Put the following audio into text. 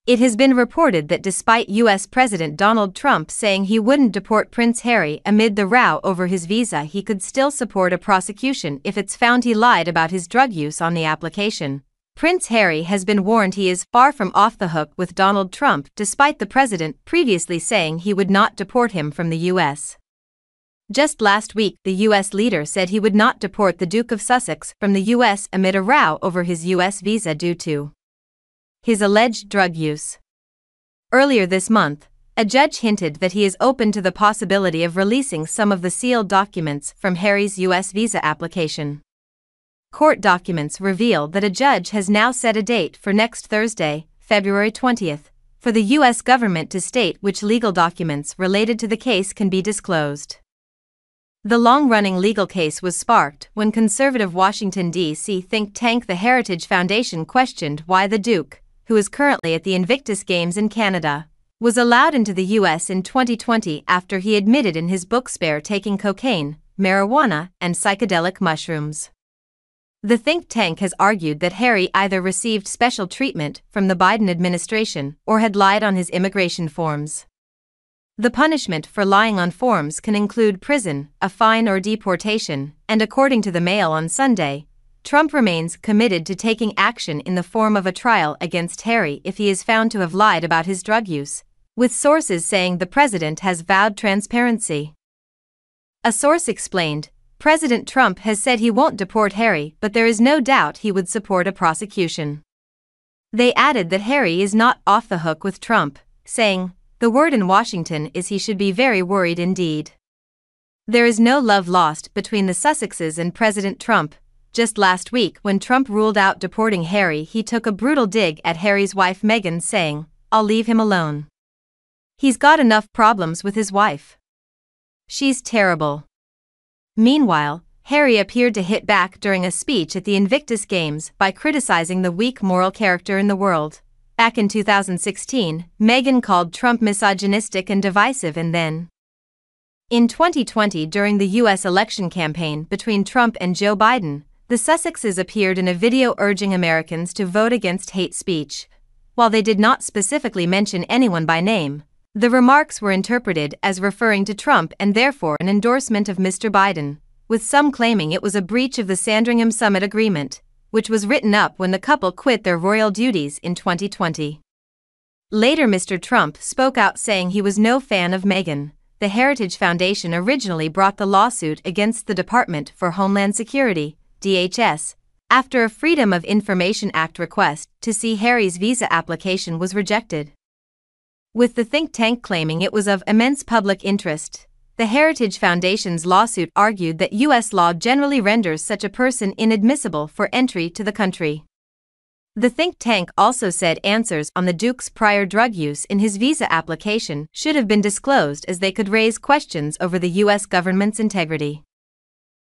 It has been reported that despite U.S. President Donald Trump saying he wouldn't deport Prince Harry amid the row over his visa, he could still support a prosecution if it's found he lied about his drug use on the application. Prince Harry has been warned he is far from off the hook with Donald Trump, despite the president previously saying he would not deport him from the U.S. Just last week, the U.S. leader said he would not deport the Duke of Sussex from the U.S. amid a row over his U.S. visa due to his alleged drug use. Earlier this month, a judge hinted that he is open to the possibility of releasing some of the sealed documents from Harry's U.S. visa application. Court documents reveal that a judge has now set a date for next Thursday, February 20th, for the U.S. government to state which legal documents related to the case can be disclosed. The long-running legal case was sparked when conservative Washington, D.C. think tank the Heritage Foundation questioned why the Duke, who is currently at the Invictus Games in Canada, was allowed into the U.S. in 2020 after he admitted in his book Spare taking cocaine, marijuana, and psychedelic mushrooms. The think tank has argued that Harry either received special treatment from the Biden administration or had lied on his immigration forms. The punishment for lying on forms can include prison, a fine, or deportation, and according to the Mail on Sunday, Trump remains committed to taking action in the form of a trial against Harry if he is found to have lied about his drug use, with sources saying the president has vowed transparency. A source explained, President Trump has said he won't deport Harry, but there is no doubt he would support a prosecution. They added that Harry is not off the hook with Trump, saying, the word in Washington is he should be very worried indeed. There is no love lost between the Sussexes and President Trump. Just last week, when Trump ruled out deporting Harry, he took a brutal dig at Harry's wife Meghan, saying, I'll leave him alone. He's got enough problems with his wife. She's terrible. Meanwhile, Harry appeared to hit back during a speech at the Invictus Games by criticizing the weak moral character in the world. Back in 2016, Meghan called Trump misogynistic and divisive, and then in 2020, during the U.S. election campaign between Trump and Joe Biden, the Sussexes appeared in a video urging Americans to vote against hate speech. While they did not specifically mention anyone by name, the remarks were interpreted as referring to Trump and therefore an endorsement of Mr. Biden, with some claiming it was a breach of the Sandringham Summit Agreement, which was written up when the couple quit their royal duties in 2020. Later, Mr. Trump spoke out saying he was no fan of Meghan. The Heritage Foundation originally brought the lawsuit against the Department for Homeland Security, DHS, after a Freedom of Information Act request to see Harry's visa application was rejected. With the think tank claiming it was of immense public interest, the Heritage Foundation's lawsuit argued that U.S. law generally renders such a person inadmissible for entry to the country. The think tank also said answers on the Duke's prior drug use in his visa application should have been disclosed, as they could raise questions over the U.S. government's integrity.